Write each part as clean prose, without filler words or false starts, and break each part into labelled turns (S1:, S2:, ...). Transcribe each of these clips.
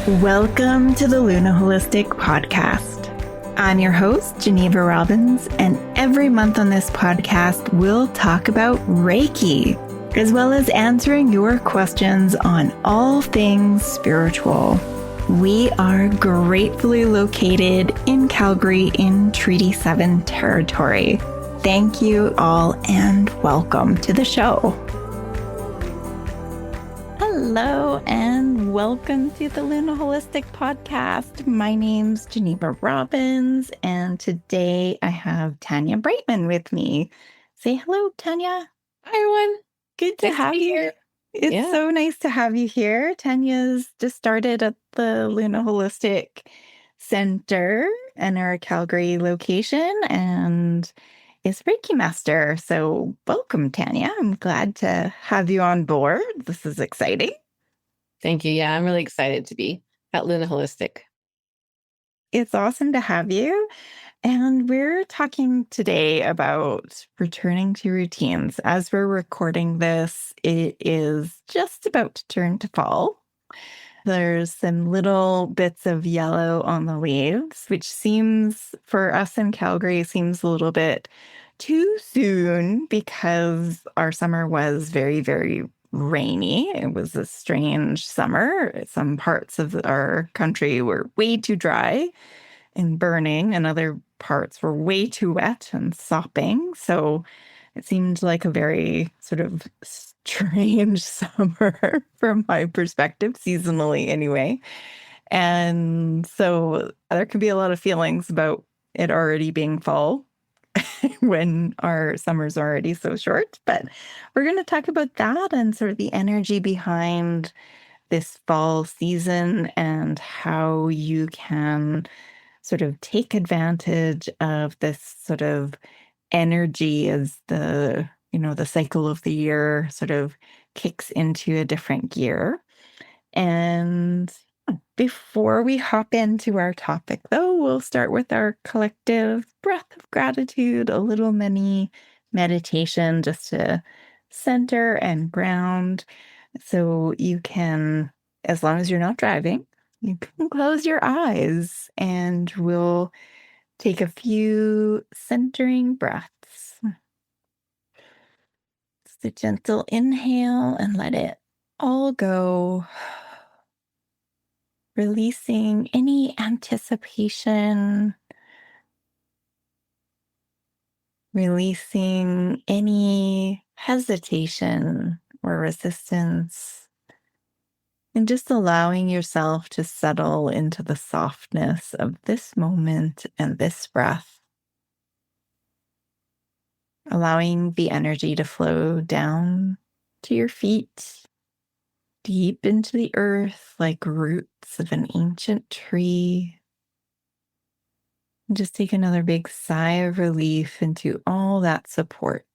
S1: Welcome to the Luna Holistic Podcast. I'm your host, Geneva Robbins, and every month on this podcast, we'll talk about Reiki, as well as answering your questions on all things spiritual. We are gratefully located in Calgary in Treaty 7 territory. Thank you all and welcome to the show. Hello and welcome to the Luna Holistic Podcast. My name's Geneva Robbins, and today I have Tanya Brightman with me. Say hello, Tanya.
S2: Hi, everyone.
S1: Good to have you here. It's so nice to have you here. Tanya's just started at the Luna Holistic Center in our Calgary location and is Reiki Master. So welcome, Tanya. I'm glad to have you on board. This is exciting.
S2: Thank you. Yeah, I'm really excited to be at Luna Holistic.
S1: It's awesome to have you. And we're talking today about returning to routines. As we're recording this, it is just about to turn to fall. There's some little bits of yellow on the leaves, which seems, for us in Calgary, seems a little bit too soon because our summer was very, very rainy. It was a strange summer. Some parts of our country were way too dry and burning, and other parts were way too wet and sopping. So it seemed like a very sort of strange summer from my perspective, seasonally anyway. And so there can be a lot of feelings about it already being fall when our summer's already so short. But we're going to talk about that and sort of the energy behind this fall season and how you can sort of take advantage of this sort of energy as the cycle of the year sort of kicks into a different gear. And before we hop into our topic, though, we'll start with our collective breath of gratitude, a little mini meditation just to center and ground. So you can, as long as you're not driving, you can close your eyes and we'll take a few centering breaths. Just a gentle inhale and let it all go. Releasing any anticipation, releasing any hesitation or resistance, and just allowing yourself to settle into the softness of this moment and this breath. Allowing the energy to flow down to your feet, deep into the earth like roots of an ancient tree. And just take another big sigh of relief into all that support.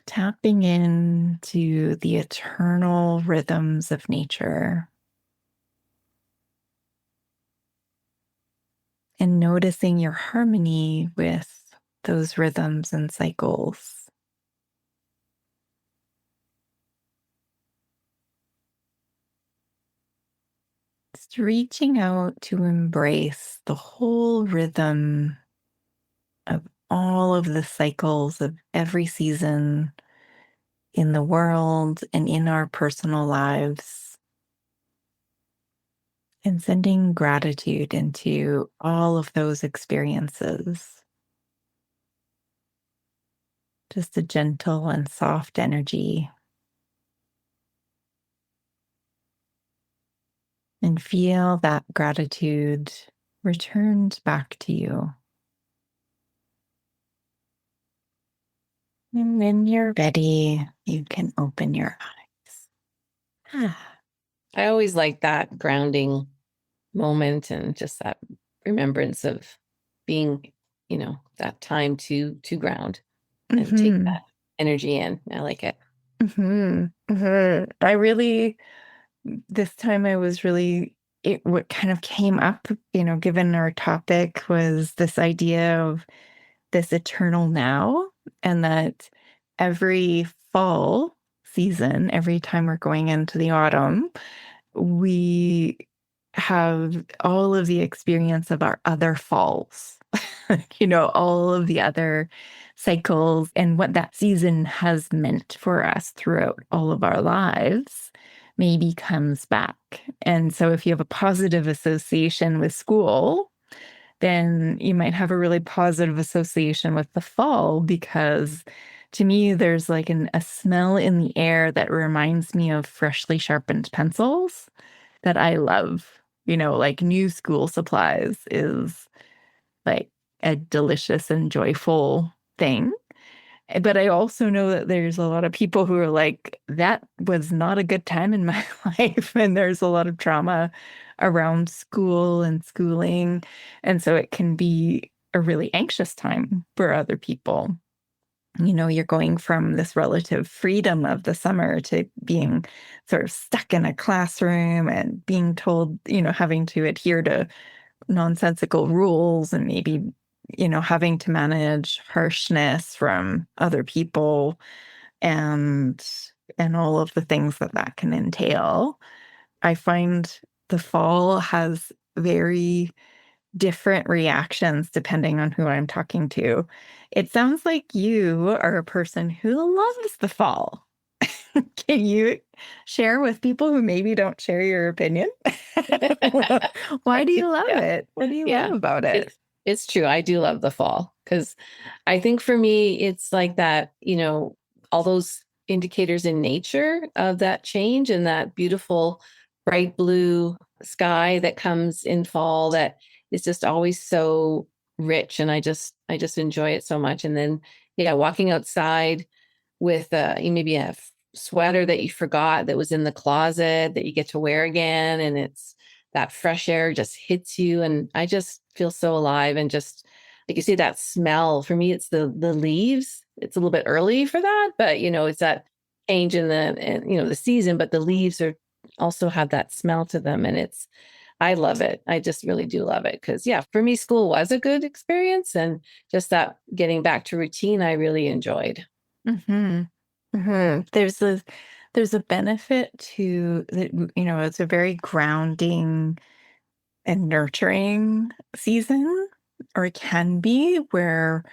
S1: Tapping into the eternal rhythms of nature. And noticing your harmony with those rhythms and cycles. Just reaching out to embrace the whole rhythm of all of the cycles of every season in the world and in our personal lives. And sending gratitude into all of those experiences. Just a gentle and soft energy. And feel that gratitude returned back to you. And when you're ready, you can open your eyes.
S2: I always like that grounding moment and just that remembrance of being, that time to ground and take that energy in. I like it.
S1: This time I was really, what kind of came up, given our topic was this idea of this eternal now, and that every fall season, every time we're going into the autumn, we have all of the experience of our other falls, all of the other cycles and what that season has meant for us throughout all of our lives maybe comes back. And so if you have a positive association with school, then you might have a really positive association with the fall because to me, there's like a smell in the air that reminds me of freshly sharpened pencils that I love. Like new school supplies is like a delicious and joyful thing. But I also know that there's a lot of people who are like, that was not a good time in my life. And there's a lot of trauma around school and schooling. And so it can be a really anxious time for other people. You're going from this relative freedom of the summer to being sort of stuck in a classroom and being told, having to adhere to nonsensical rules and maybe, having to manage harshness from other people and all of the things that that can entail. I find the fall has very different reactions depending on who I'm talking to. It sounds like you are a person who loves the fall. Can you share with people who maybe don't share your opinion? Why do you love
S2: Yeah.
S1: it? What do you love
S2: Yeah.
S1: about it?
S2: It's true. I do love the fall because I think for me, it's like that, all those indicators in nature of that change and that beautiful bright blue sky that comes in fall that is just always so rich. And I just enjoy it so much. And then, yeah, walking outside with maybe a sweater that you forgot that was in the closet that you get to wear again. And it's that fresh air just hits you. And I just feel so alive. And just like you see that smell, for me, it's the leaves. It's a little bit early for that, but it's that change in the season, but the leaves are also have that smell to them. And I love it. I just really do love it. Cause yeah, for me, school was a good experience. And just that getting back to routine, I really enjoyed.
S1: Hmm. Hmm. There's a benefit to that, it's a very grounding and nurturing season, or it can be, where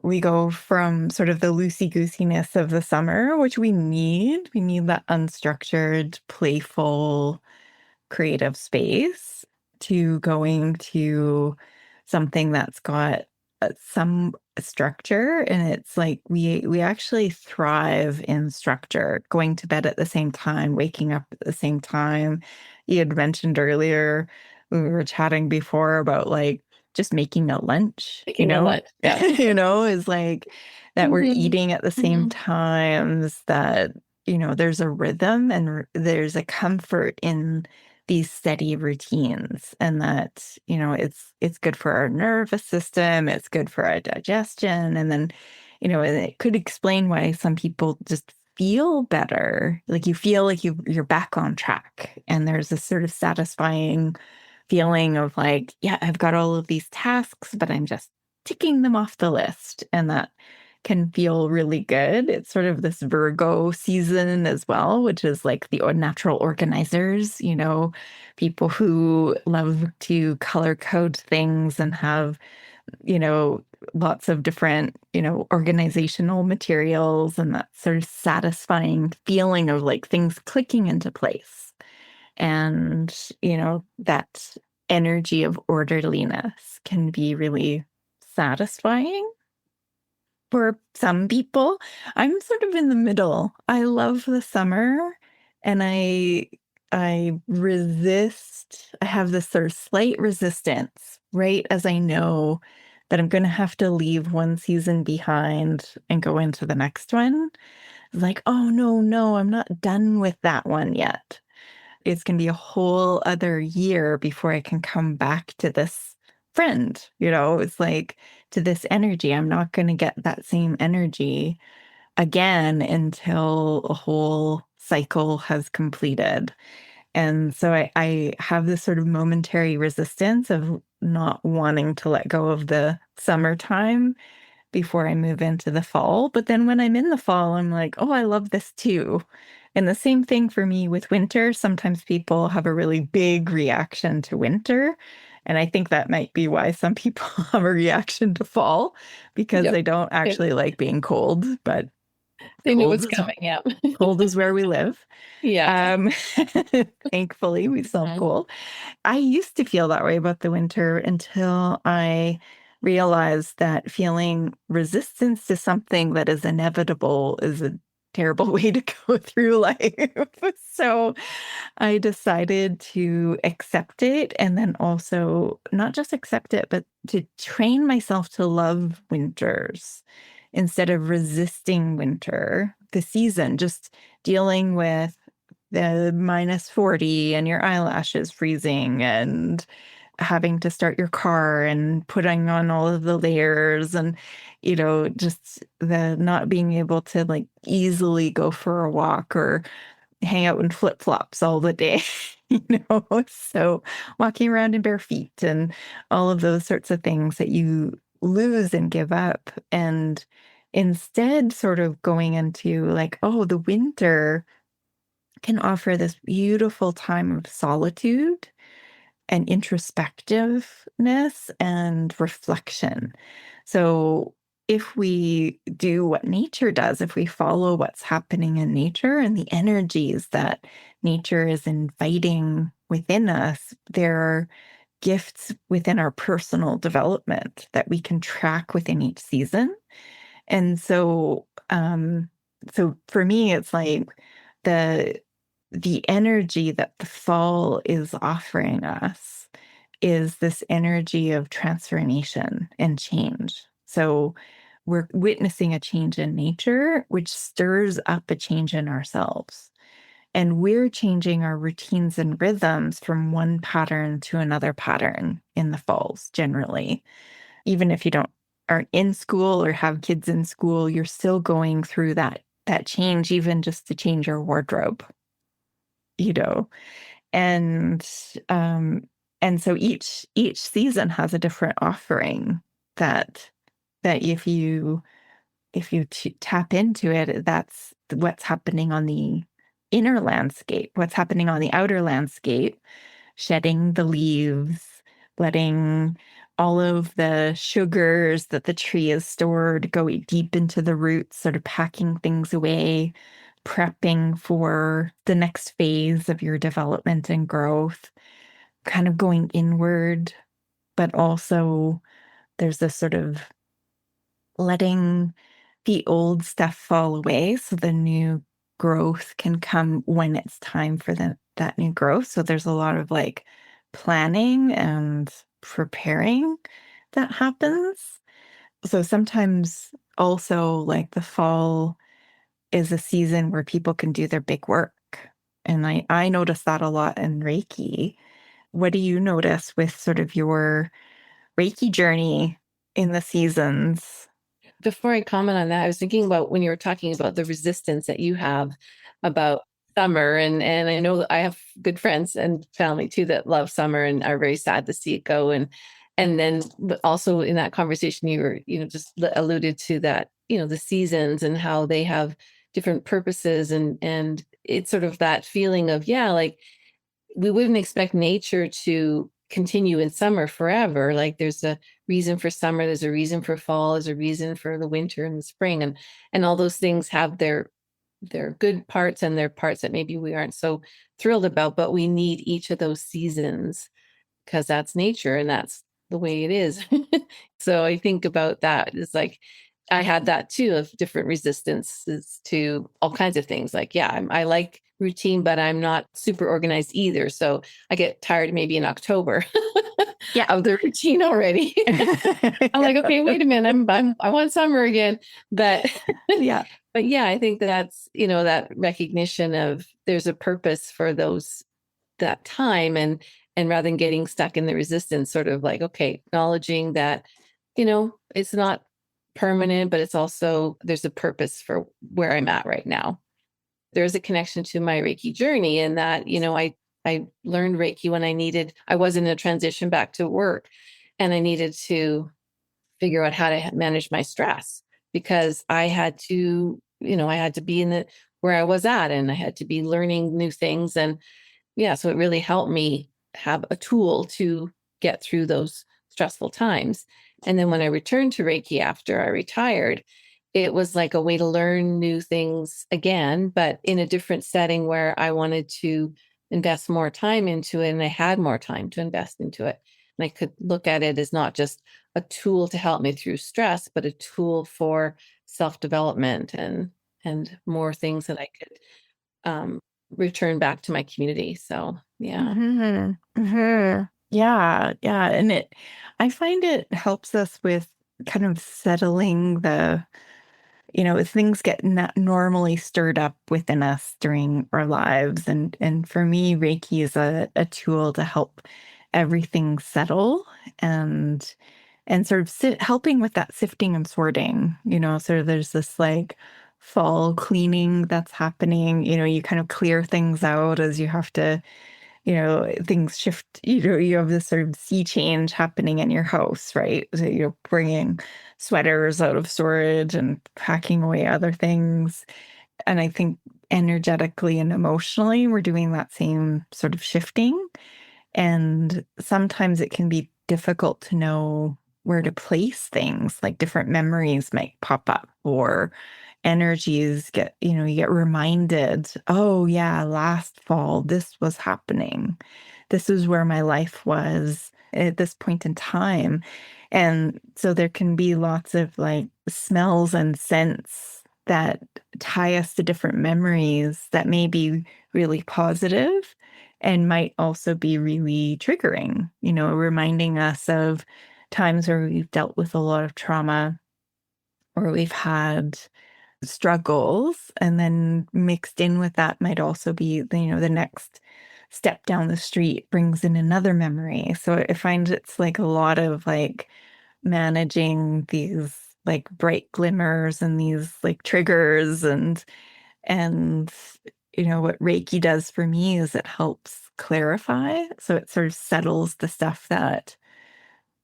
S1: we go from sort of the loosey-goosiness of the summer, which we need. We need that unstructured, playful, creative space to going to something that's got some structure. And it's like we actually thrive in structure, going to bed at the same time, waking up at the same time. You had mentioned earlier, we were chatting before about like just making a lunch,
S2: Making a lunch. Yeah.
S1: is like that we're
S2: Mhm.
S1: eating at the same
S2: Mhm.
S1: times, that there's a rhythm and there's a comfort in these steady routines, and that it's good for our nervous system, it's good for our digestion, and then and it could explain why some people just feel better, like you feel like you're back on track, and there's this sort of satisfying feeling of like, yeah, I've got all of these tasks, but I'm just ticking them off the list, and that can feel really good. It's sort of this Virgo season as well, which is like the natural organizers, people who love to color code things and have, you know, lots of different, organizational materials, and that sort of satisfying feeling of like things clicking into place. And, that energy of orderliness can be really satisfying for some people. I'm sort of in the middle. I love the summer, and I resist. I have this sort of slight resistance, right? As I know that I'm going to have to leave one season behind and go into the next one. Like, oh no, no, I'm not done with that one yet. It's going to be a whole other year before I can come back to this friend. It's like, to this energy. I'm not going to get that same energy again until a whole cycle has completed. And so I have this sort of momentary resistance of not wanting to let go of the summertime, before I move into the fall. But then when I'm in the fall, I'm like, oh, I love this too. And the same thing for me with winter. Sometimes people have a really big reaction to winter. And I think that might be why some people have a reaction to fall because
S2: Yep.
S1: they don't
S2: Okay.
S1: actually like being cold, but
S2: They knew
S1: cold
S2: what's
S1: is
S2: coming. Yeah.
S1: cold is where we live.
S2: Yeah.
S1: Um, Thankfully, we still have
S2: Mhm.
S1: cold. I used to feel that way about the winter until I realized that feeling resistance to something that is inevitable is a terrible way to go through life. So I decided to accept it and then also not just accept it, but to train myself to love winters instead of resisting winter, the season, just dealing with the -40 and your eyelashes freezing and having to start your car and putting on all of the layers and, just the not being able to like easily go for a walk or hang out in flip-flops all the day, So walking around in bare feet and all of those sorts of things that you lose and give up. And instead, sort of going into like, oh, the winter can offer this beautiful time of solitude and introspectiveness and reflection. So, if we do what nature does, if we follow what's happening in nature and the energies that nature is inviting within us, there are gifts within our personal development that we can track within each season. And so for me, it's like the the energy that the fall is offering us is this energy of transformation and change. So we're witnessing a change in nature, which stirs up a change in ourselves. And we're changing our routines and rhythms from one pattern to another pattern in the falls, generally. Even if you don't aren't in school or have kids in school, you're still going through that change, even just to change your wardrobe, you know? And, um, and so each season has a different offering that if you tap into it, that's what's happening on the inner landscape, what's happening on the outer landscape, shedding the leaves, letting all of the sugars that the tree has stored go deep into the roots, sort of packing things away, prepping for the next phase of your development and growth, kind of going inward, but also there's this sort of letting the old stuff fall away so the new growth can come when it's time for that new growth. So there's a lot of like planning and preparing that happens. So sometimes also like the fall is a season where people can do their big work. And I notice that a lot in Reiki. What do you notice with sort of your Reiki journey in the seasons?
S2: Before I comment on that, I was thinking about when you were talking about the resistance that you have about summer, and I know I have good friends and family too that love summer and are very sad to see it go. And then, but also in that conversation, you were, just alluded to that, the seasons and how they have different purposes, and it's sort of that feeling of, yeah, like we wouldn't expect nature to continue in summer forever. Like there's a reason for summer, there's a reason for fall, there's a reason for the winter and the spring, and all those things have their good parts and their parts that maybe we aren't so thrilled about, but we need each of those seasons because that's nature and that's the way it is. So I think about that. It's like I had that too, of different resistances to all kinds of things. Like, yeah, I like routine, but I'm not super organized either. So I get tired maybe in October
S1: Yeah.
S2: of the routine already. I'm like, okay, wait a minute, I want summer again. But
S1: Yeah.
S2: but yeah, I think that's, that recognition of there's a purpose for that time, and rather than getting stuck in the resistance, sort of like, okay, acknowledging that, it's not permanent, but it's also there's a purpose for where I'm at right now. There's a connection to my Reiki journey in that, I learned Reiki when I was in a transition back to work, and I needed to figure out how to manage my stress, because I had to, I had to be in the where I was at, and I had to be learning new things. And yeah, so it really helped me have a tool to get through those stressful times. And then when I returned to Reiki after I retired, it was like a way to learn new things again, but in a different setting where I wanted to invest more time into it, and I had more time to invest into it. And I could look at it as not just a tool to help me through stress, but a tool for self-development and more things that I could um, return back to my community. So yeah.
S1: Hmm. Hmm. Yeah, yeah. I find it helps us with kind of settling things get not normally stirred up within us during our lives. And for me, Reiki is a tool to help everything settle and sort of helping with that sifting and sorting. Sort of there's this like fall cleaning that's happening. You kind of clear things out as you have to, things shift. You have this sort of sea change happening in your house, right? So you're bringing sweaters out of storage and packing away other things. And I think energetically and emotionally, we're doing that same sort of shifting. And sometimes it can be difficult to know where to place things, like different memories might pop up or energies you get reminded, oh, yeah, last fall, this was happening. This is where my life was at this point in time. And so there can be lots of like smells and scents that tie us to different memories that may be really positive and might also be really triggering, reminding us of times where we've dealt with a lot of trauma or we've had struggles. And then mixed in with that might also be, the next step down the street brings in another memory. So I find it's like a lot of like managing these like bright glimmers and these like triggers and what Reiki does for me is it helps clarify. So it sort of settles the stuff that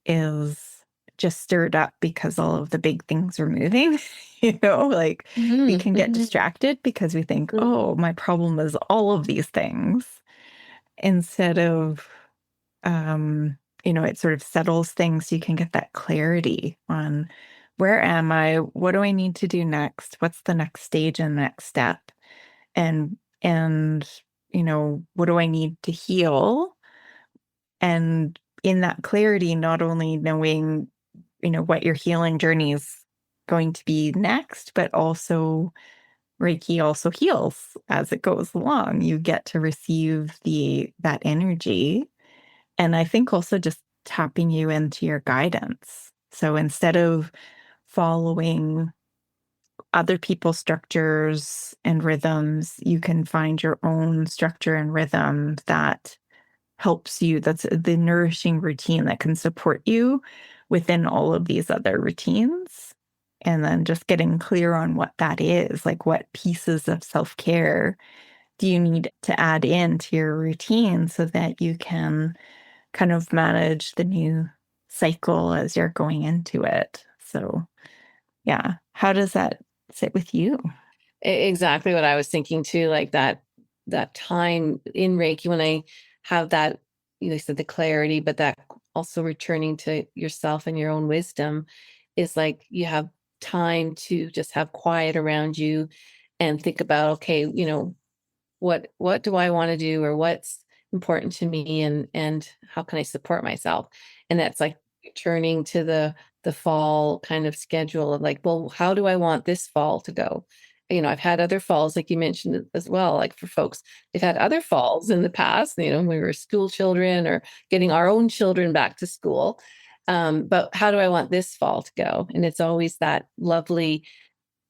S1: is just stirred up because all of the big things are moving. Like we
S2: Mhm,
S1: can get
S2: mhm,
S1: distracted because we think,
S2: mhm.
S1: oh, my problem is all of these things instead of, it sort of settles things. So you can get that clarity on where am I? What do I need to do next? What's the next stage and next step? And what do I need to heal? And in that clarity, not only knowing, what your healing journey is going to be next, but also Reiki also heals as it goes along. You get to receive that energy. And I think also just tapping you into your guidance. So instead of following other people's structures and rhythms, you can find your own structure and rhythm that helps you. That's the nourishing routine that can support you within all of these other routines. And then just getting clear on what that is, like what pieces of self care do you need to add into your routine so that you can kind of manage the new cycle as you're going into it. So, yeah. How does that sit with you?
S2: Exactly what I was thinking too, like that time in Reiki when I have that, you said the clarity, but that also returning to yourself and your own wisdom is like you have time to just have quiet around you and think about, okay, what do I want to do, or what's important to me, and how can I support myself? And that's like returning to the fall kind of schedule of like, well, how do I want this fall to go? I've had other falls, like you mentioned as well, like for folks, they've had other falls in the past, when we were school children or getting our own children back to school. But how do I want this fall to go? And it's always that lovely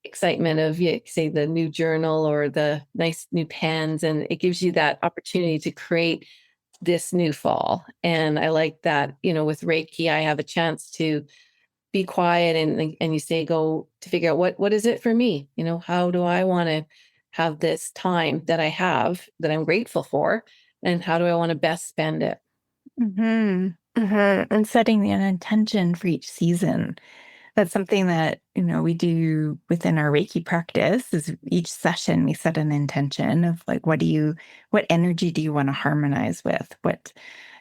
S2: excitement of, yeah, say the new journal or the nice new pens, and it gives you that opportunity to create this new fall. And I like that, with Reiki, I have a chance to be quiet and you say, go to figure out what is it for me? How do I want to have this time that I have that I'm grateful for? And how do I want to best spend it?
S1: Hmm. And setting an intention for each season. That's something that, we do within our Reiki practice is each session we set an intention of like, what energy do you want to harmonize with?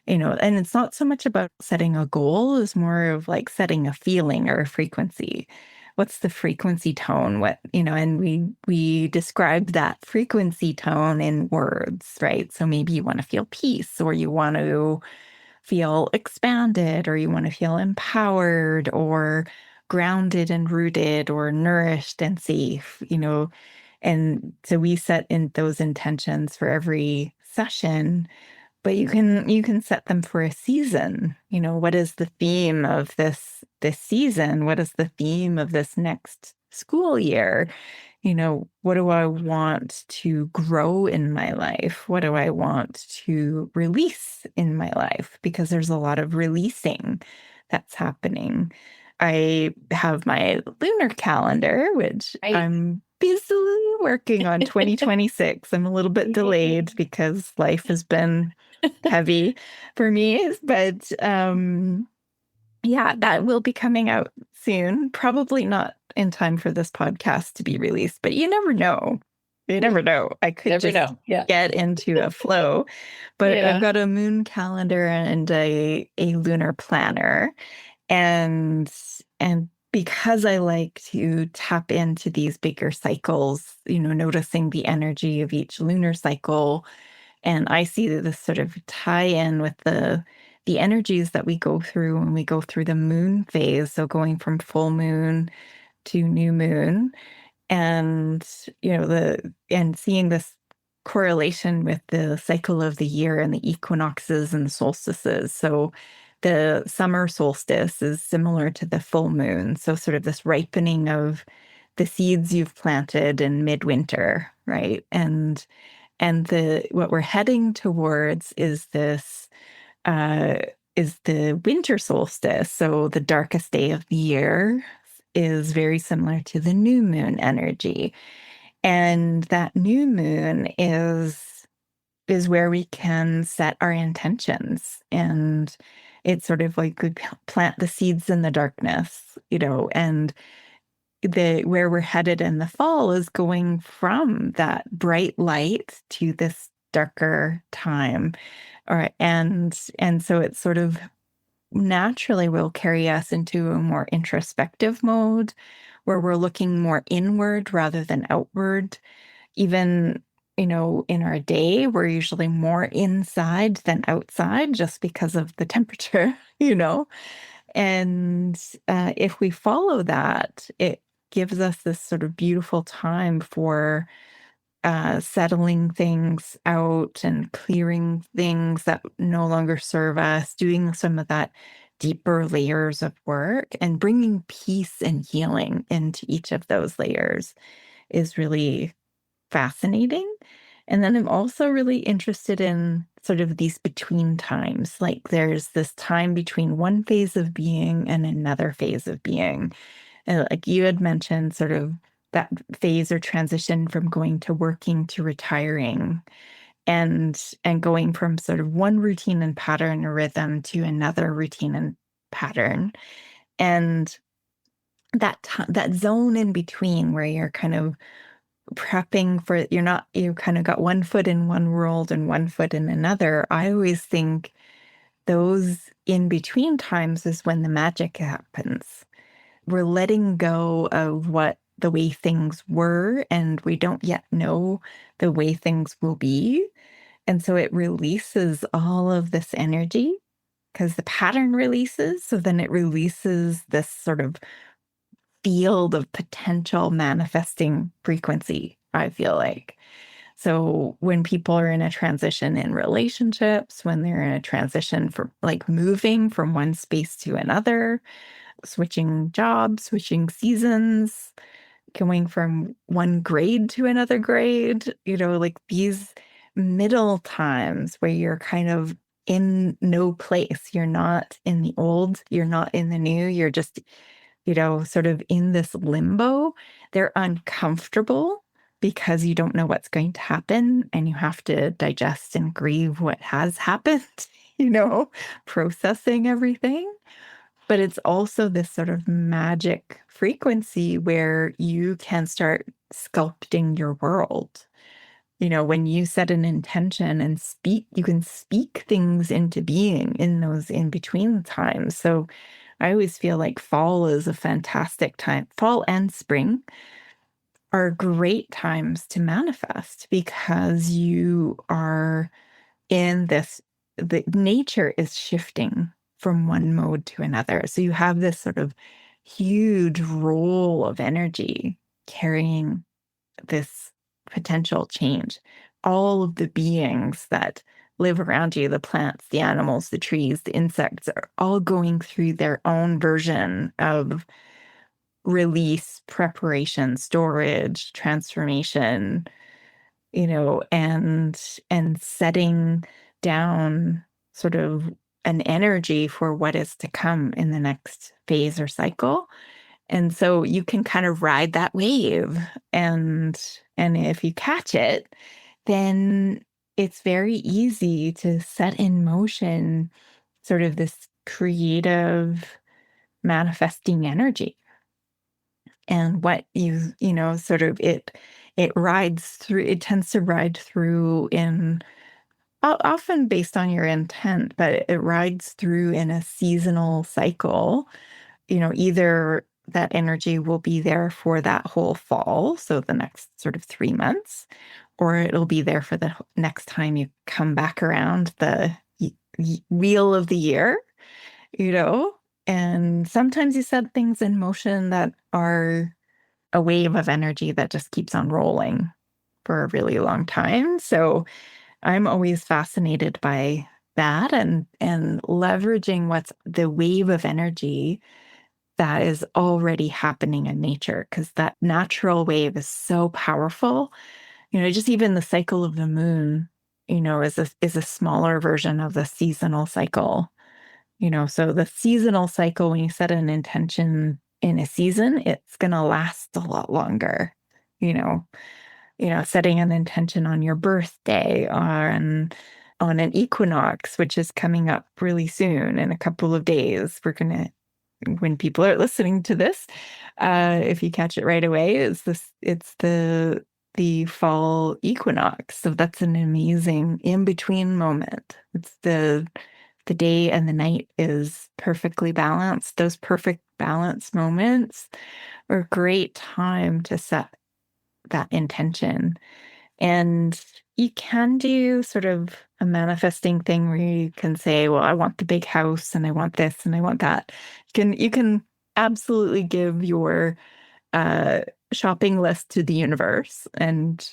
S1: And it's not so much about setting a goal, it's more of like setting a feeling or a frequency. What's the frequency tone? And we describe that frequency tone in words, right? So maybe you want to feel peace, or you want to feel expanded, or you want to feel empowered, or grounded and rooted, or nourished and safe. And so we set in those intentions for every session, but you can set them for a season. What is the theme of this season? What is the theme of this next school year? What do I want to grow in my life? What do I want to release in my life? Because there's a lot of releasing that's happening. I have my lunar calendar, which
S2: Right.
S1: I'm busily working on 2026. I'm a little bit delayed because life has been heavy for me, but yeah, that will be coming out soon. Probably not in time for this podcast to be released, but you never know. You never know. I could
S2: Never
S1: just
S2: know. Yeah.
S1: get into a flow. But I've
S2: Yeah.
S1: got a moon calendar and a lunar planner. And because I like to tap into these bigger cycles, noticing the energy of each lunar cycle, and I see this sort of tie in with the energies that we go through when we go through the moon phase. So going from full moon to new moon, and and seeing this correlation with the cycle of the year and the equinoxes and the solstices. So the summer solstice is similar to the full moon. So sort of this ripening of the seeds you've planted in midwinter, right? And the what we're heading towards uh, is the winter solstice. So the darkest day of the year is very similar to the new moon energy. And that new moon is where we can set our intentions. And it's sort of like we plant the seeds in the darkness. And the where we're headed in the fall is going from that bright light to this darker time. All right. And so it's sort of naturally will carry us into a more introspective mode where we're looking more inward rather than outward. Even, in our day, we're usually more inside than outside just because of the temperature, you know? And if we follow that, it gives us this sort of beautiful time for settling things out and clearing things that no longer serve us, doing some of that deeper layers of work and bringing peace and healing into each of those layers is really fascinating. And then I'm also really interested in sort of these between times. Like there's this time between one phase of being and another phase of being. And like you had mentioned, sort of that phase or transition from going to working to retiring, and going from sort of one routine and pattern or rhythm to another routine and pattern. And that zone in between where you're kind of prepping for you kind of got one foot in one world and one foot in another. I always think those in between times is when the magic happens. We're letting go of what the way things were, and we don't yet know the way things will be. And so it releases all of this energy because the pattern releases. So then it releases this sort of field of potential manifesting frequency, I feel like. So when people are in a transition in relationships, when they're in a transition from like moving from one space to another, switching jobs, switching seasons, going from one grade to another grade, like these middle times where you're kind of in no place. You're not in the old, you're not in the new, you're just sort of in this limbo. They're uncomfortable because you don't know what's going to happen and you have to digest and grieve what has happened. you know, processing everything. But it's also this sort of magic frequency where you can start sculpting your world. When you set an intention and speak, you can speak things into being in those in between times. So I always feel like fall is a fantastic time. Fall and spring are great times to manifest because you are in this, the nature is shifting from one mode to another. So you have this sort of huge roll of energy carrying this potential change. All of the beings that live around you, the plants, the animals, the trees, the insects, are all going through their own version of release, preparation, storage, transformation, and setting down sort of an energy for what is to come in the next phase or cycle. And so you can kind of ride that wave, and if you catch it, then it's very easy to set in motion sort of this creative manifesting energy. And what sort of it rides through, it tends to ride through in often based on your intent, but it rides through in a seasonal cycle. Either that energy will be there for that whole fall, so the next sort of 3 months, or it'll be there for the next time you come back around the wheel of the year, you know? And sometimes you set things in motion that are a wave of energy that just keeps on rolling for a really long time. So I'm always fascinated by that, and leveraging what's the wave of energy that is already happening in nature, because that natural wave is so powerful. Just even the cycle of the moon, is a smaller version of the seasonal cycle. So the seasonal cycle, when you set an intention in a season, it's going to last a lot longer. You know, setting an intention on your birthday or on an equinox, which is coming up really soon in a couple of days. When people are listening to this, if you catch it right away, it's the fall equinox. So that's an amazing in-between moment. It's the day and the night is perfectly balanced. Those perfect balance moments are a great time to set that intention. And you can do sort of a manifesting thing where you can say, well, I want the big house and I want this and I want that. You can absolutely give your uh, shopping list to the universe and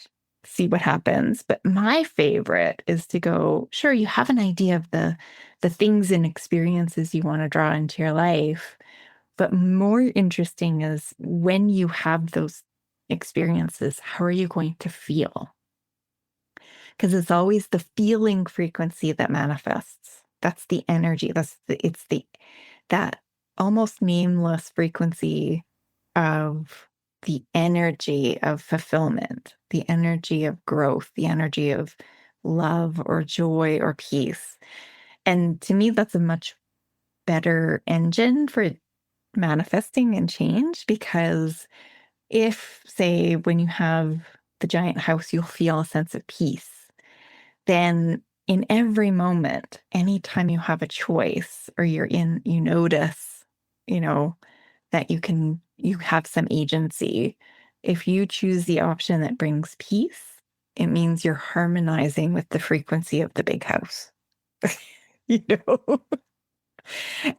S1: see what happens. But my favorite is to go, sure, you have an idea of the things and experiences you want to draw into your life. But more interesting is when you have those experiences, how are you going to feel? Because it's always the feeling frequency that manifests. That's the energy. It's that almost nameless frequency of the energy of fulfillment, the energy of growth, the energy of love or joy or peace. And to me, that's a much better engine for manifesting and change, because if, say, when you have the giant house, you'll feel a sense of peace, then in every moment, anytime you have a choice or you notice, you know, that you have some agency. If you choose the option that brings peace, it means you're harmonizing with the frequency of the big house. you know?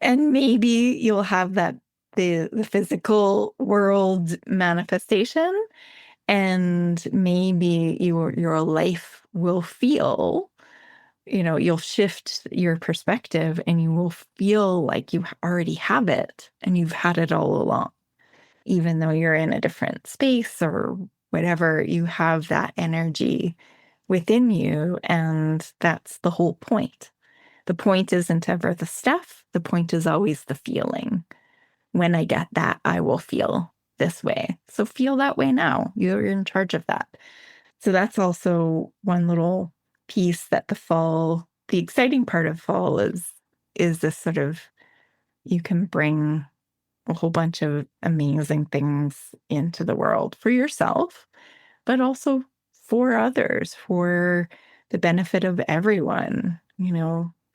S1: And maybe you'll have the physical world manifestation, and maybe your life will feel, you'll shift your perspective and you will feel like you already have it and you've had it all along. Even though you're in a different space or whatever, you have that energy within you. And that's the whole point. The point isn't ever the stuff, the point is always the feeling. When I get that, I will feel this way. So feel that way now. You're in charge of that. So that's also one little piece that the fall the exciting part of fall is this sort of you can bring a whole bunch of amazing things into the world for yourself, but also for others, for the benefit of everyone,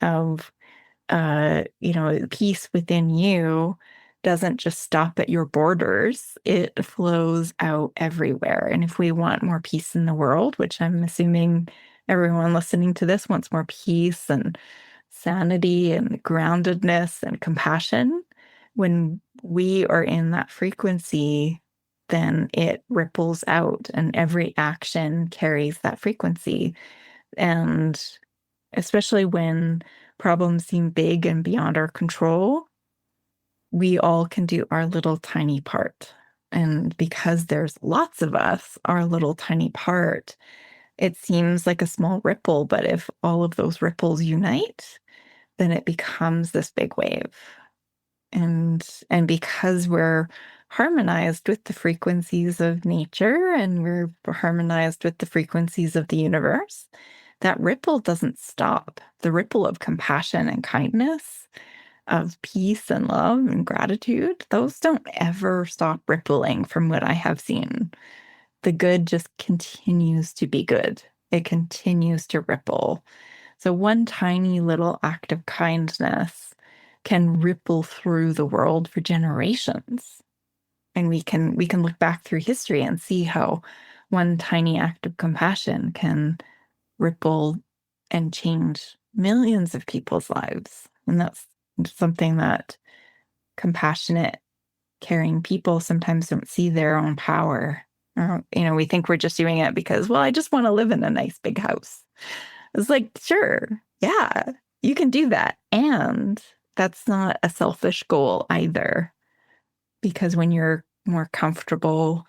S1: of peace within you doesn't just stop at your borders, it flows out everywhere. And if we want more peace in the world, which I'm assuming everyone listening to this wants more peace and sanity and groundedness and compassion, when we are in that frequency, then it ripples out and every action carries that frequency. And especially when problems seem big and beyond our control, we all can do our little tiny part. And because there's lots of us, our little tiny part, it seems like a small ripple, but if all of those ripples unite, then it becomes this big wave. And because we're harmonized with the frequencies of nature and we're harmonized with the frequencies of the universe, that ripple doesn't stop. The ripple of compassion and kindness, of peace and love and gratitude, those don't ever stop rippling from what I have seen. The good just continues to be good. It continues to ripple. So one tiny little act of kindness can ripple through the world for generations. And we can look back through history and see how one tiny act of compassion can ripple and change millions of people's lives. And that's something that compassionate, caring people sometimes don't see their own power. Or, we think we're just doing it because, well, I just want to live in a nice big house. It's like, sure, yeah, you can do that. And that's not a selfish goal either, because when you're more comfortable,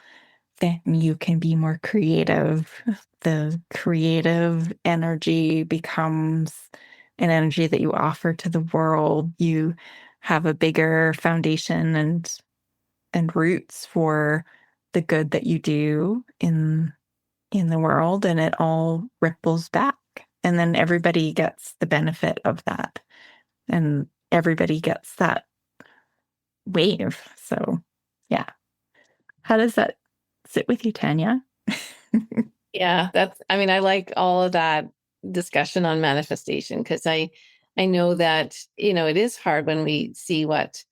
S1: then you can be more creative. The creative energy becomes an energy that you offer to the world. You have a bigger foundation and roots for the good that you do in the world, and it all ripples back. And then everybody gets the benefit of that. And everybody gets that wave. So, yeah. How does that sit with you, Tanya?
S2: Yeah, I mean, I like all of that discussion on manifestation because I know that, it is hard when we see what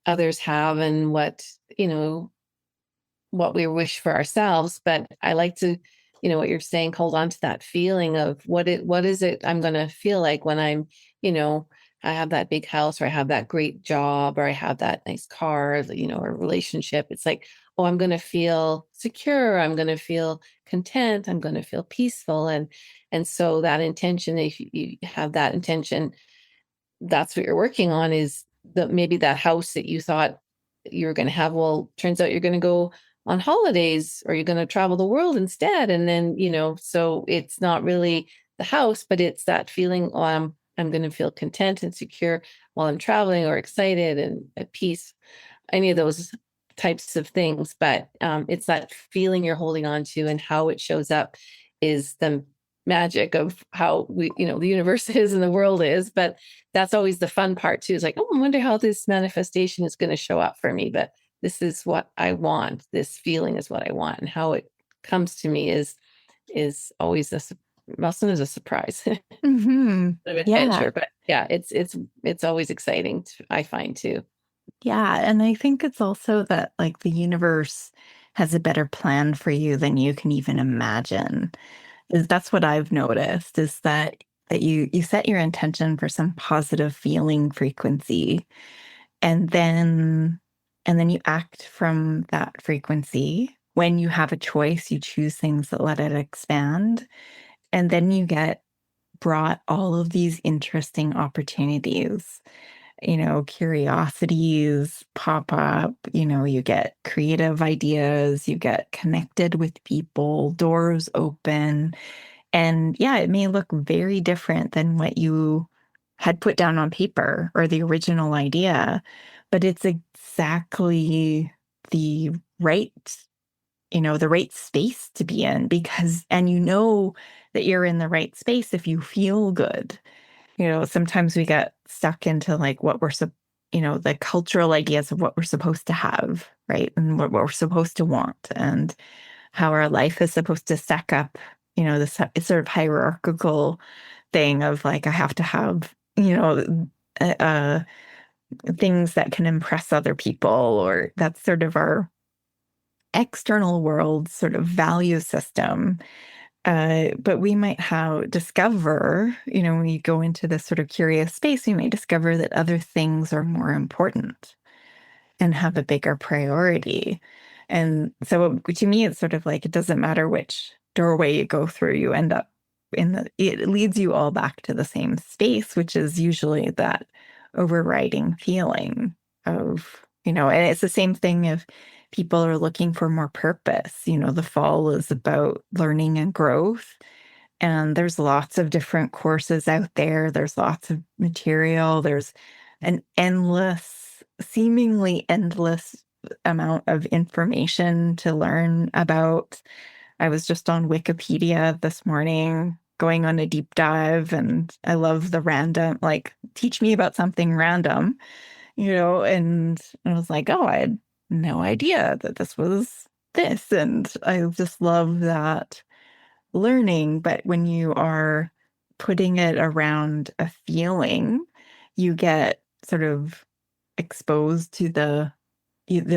S2: others have and what we wish for ourselves. But I like to, what you're saying, hold on to that feeling of what is it I'm going to feel like when I'm, you know, I have that big house or I have that great job or I have that nice car, or relationship. It's like, oh, I'm going to feel secure. I'm going to feel content. I'm going to feel peaceful. And so that intention, if you have that intention, that's what you're working on is maybe that house that you thought you were going to have. Well, turns out you're going to go on holidays or you're going to travel the world instead. And then, so it's not really the house, but it's that feeling, oh, I'm going to feel content and secure while I'm traveling or excited and at peace, any of those types of things. But it's that feeling you're holding on to and how it shows up is the magic of how the universe is and the world is. But that's always the fun part too. Is like, oh, I wonder how this manifestation is going to show up for me. But this is what I want. This feeling is what I want, and how it comes to me is always often is a surprise,
S1: Mm-hmm.
S2: of
S1: Yeah.
S2: adventure. But yeah, it's always exciting. I find too.
S1: Yeah. And I think it's also that like the universe has a better plan for you than you can even imagine. That's what I've noticed is that you set your intention for some positive feeling frequency and then you act from that frequency. When you have a choice, you choose things that let it expand. And then you get brought all of these interesting opportunities. Curiosities pop up, you get creative ideas, you get connected with people, doors open. And yeah, it may look very different than what you had put down on paper or the original idea, but it's exactly the right, the right space to be in and that you're in the right space if you feel good. Sometimes we get stuck into like what the cultural ideas of what we're supposed to have, right? And what we're supposed to want and how our life is supposed to stack up, this sort of hierarchical thing of like, I have to have, uh, uh, things that can impress other people, or that's sort of our external world sort of value system. But we might discover, when you go into this sort of curious space, you may discover that other things are more important and have a bigger priority. And so to me, it's sort of like it doesn't matter which doorway you go through, you end up it leads you all back to the same space, which is usually that overriding feeling of, and it's the same thing if people are looking for more purpose. The fall is about learning and growth. And there's lots of different courses out there. There's lots of material. There's an seemingly endless amount of information to learn about. I was just on Wikipedia this morning, going on a deep dive, and I love the random, like, teach me about something random, and I was like, oh, I had no idea that this was this. And I just love that learning. But when you are putting it around a feeling, you get sort of exposed to the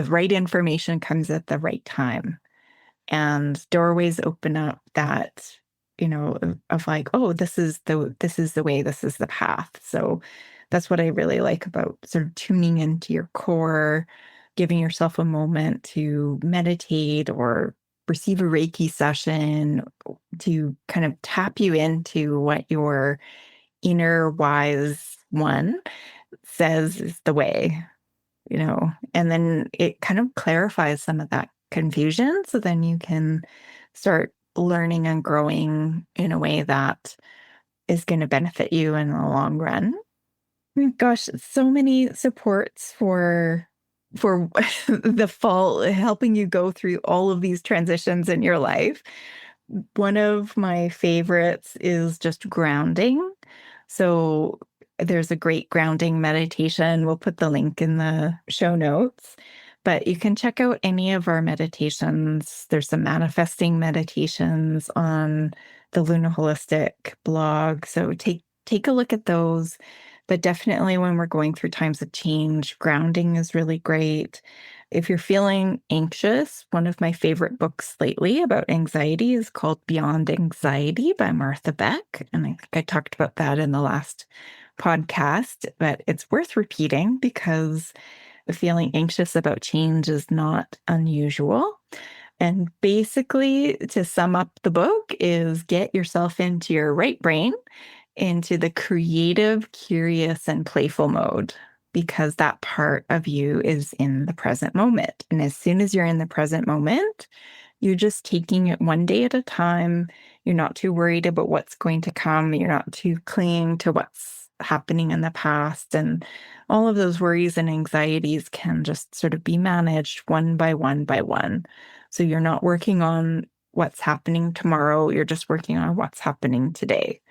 S1: right information comes at the right time, and doorways open up that, of like, oh, this is the way, this is the path. So that's what I really like about sort of tuning into your core, giving yourself a moment to meditate or receive a Reiki session to kind of tap you into what your inner wise one says is the way, and then it kind of clarifies some of that confusion. So then you can start learning and growing in a way that is going to benefit you in the long run. Gosh, so many supports for the fall, helping you go through all of these transitions in your life. One of my favorites is just grounding. So there's a great grounding meditation. We'll put the link in the show notes, but you can check out any of our meditations. There's some manifesting meditations on the Luna Holistic blog. So take a look at those. But definitely when we're going through times of change, grounding is really great. If you're feeling anxious, one of my favorite books lately about anxiety is called Beyond Anxiety by Martha Beck. And I think I talked about that in the last podcast, but it's worth repeating because feeling anxious about change is not unusual. And basically, to sum up the book, is get yourself into your right brain, into the creative, curious, and playful mode, because that part of you is in the present moment. And as soon as you're in the present moment, you're just taking it one day at a time. You're not too worried about what's going to come. You're not too clinging to what's happening in the past. And all of those worries and anxieties can just sort of be managed one by one by one. So you're not working on what's happening tomorrow. You're just working on what's happening today.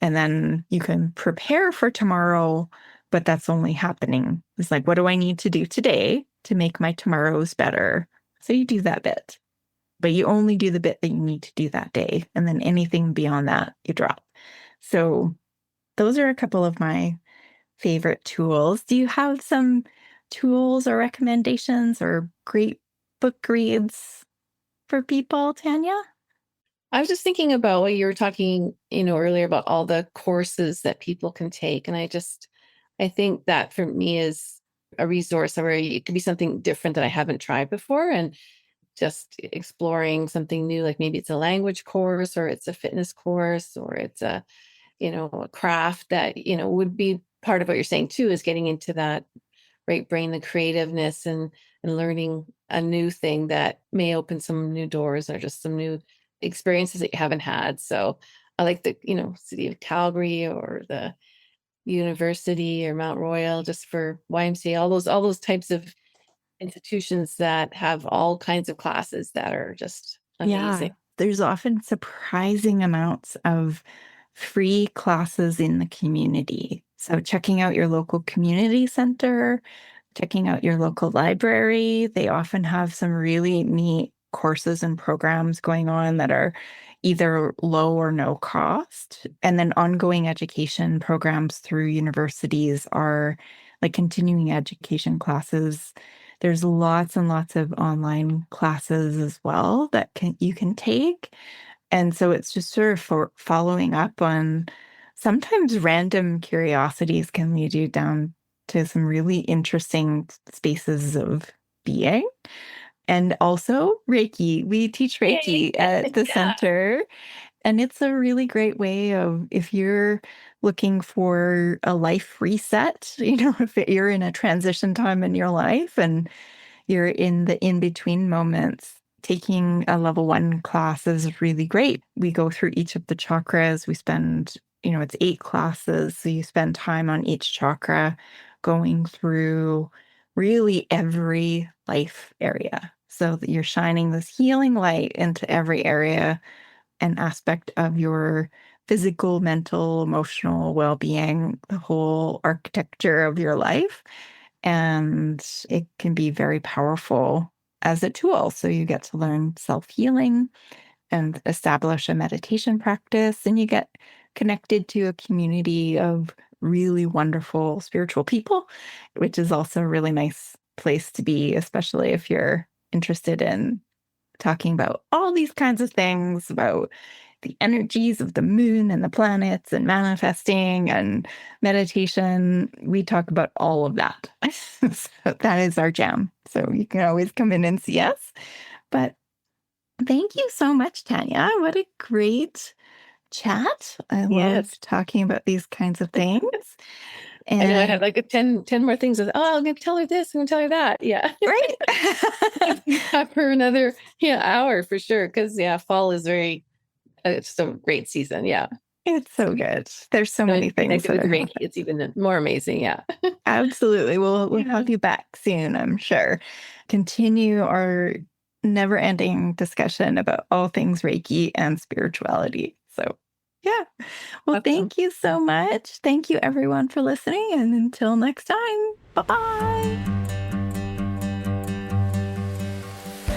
S1: And then you can prepare for tomorrow, but that's only happening. It's like, what do I need to do today to make my tomorrows better? So you do that bit, but you only do the bit that you need to do that day. And then anything beyond that, you drop. So those are a couple of my favorite tools. Do you have some tools or recommendations or great book reads for people, Tanya?
S2: I was just thinking about what you were talking, earlier about all the courses that people can take. And I think that for me is a resource where it could be something different that I haven't tried before. And just exploring something new, like maybe it's a language course or it's a fitness course or it's a craft that, would be part of what you're saying too, is getting into that right brain, the creativeness and learning a new thing that may open some new doors or just some new experiences that you haven't had. So I like the, city of Calgary or the university or Mount Royal, just for YMCA, all those types of institutions that have all kinds of classes that are just
S1: Yeah,
S2: amazing.
S1: there's often surprising amounts of free classes in the community. So checking out your local community center, checking out your local library. They often have some really neat courses and programs going on that are either low or no cost. And then ongoing education programs through universities are like continuing education classes. There's lots and lots of online classes as well that you can take. And so it's just sort of following up on sometimes random curiosities can lead you down to some really interesting spaces of being. And also Reiki. We teach Reiki
S2: Yay.
S1: at the
S2: Yeah.
S1: center. And it's a really great way of, if you're looking for a life reset, if you're in a transition time in your life and you're in the in-between moments, taking a level 1 class is really great. We go through each of the chakras. We spend, it's 8 classes. So you spend time on each chakra going through really every life area so that you're shining this healing light into every area and aspect of your physical, mental, emotional well-being, the whole architecture of your life. And it can be very powerful as a tool. So you get to learn self-healing and establish a meditation practice, and you get connected to a community of really wonderful spiritual people, which is also a really nice place to be, especially if you're interested in talking about all these kinds of things about the energies of the moon and the planets and manifesting and meditation. We talk about all of that. So that is our jam. So you can always come in and see us. But thank you so much, Tanya. What a great chat. I love
S2: Yes.
S1: talking about these kinds of things.
S2: I know I had
S1: And
S2: like 10 more things. I'm going to tell her this. I'm going to tell her that. Yeah.
S1: right.
S2: Yeah, for another hour for sure. Because fall is it's a great season. Yeah.
S1: It's so good. There's so
S2: When
S1: many
S2: it's
S1: things
S2: connected
S1: that
S2: with
S1: are
S2: Reiki,
S1: happening.
S2: it's even more amazing. Yeah.
S1: Absolutely. We'll
S2: Yeah.
S1: have you back soon, I'm sure. Continue our never-ending discussion about all things Reiki and spirituality. So, yeah. Well,
S2: Awesome.
S1: thank you so much. Thank you everyone for listening, and until next time. Bye-bye.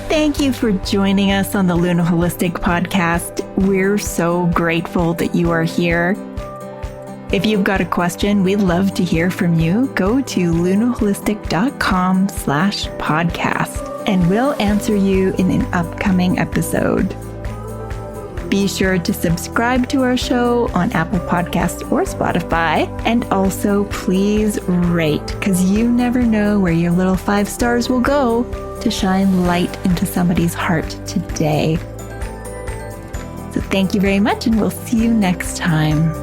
S1: Thank you for joining us on the Luna Holistic podcast. We're so grateful that you are here. If you've got a question, we'd love to hear from you. Go to lunaholistic.com/podcast and we'll answer you in an upcoming episode. Be sure to subscribe to our show on Apple Podcasts or Spotify. And also please rate, because you never know where your little 5 stars will go to shine light into somebody's heart today. So thank you very much, and we'll see you next time.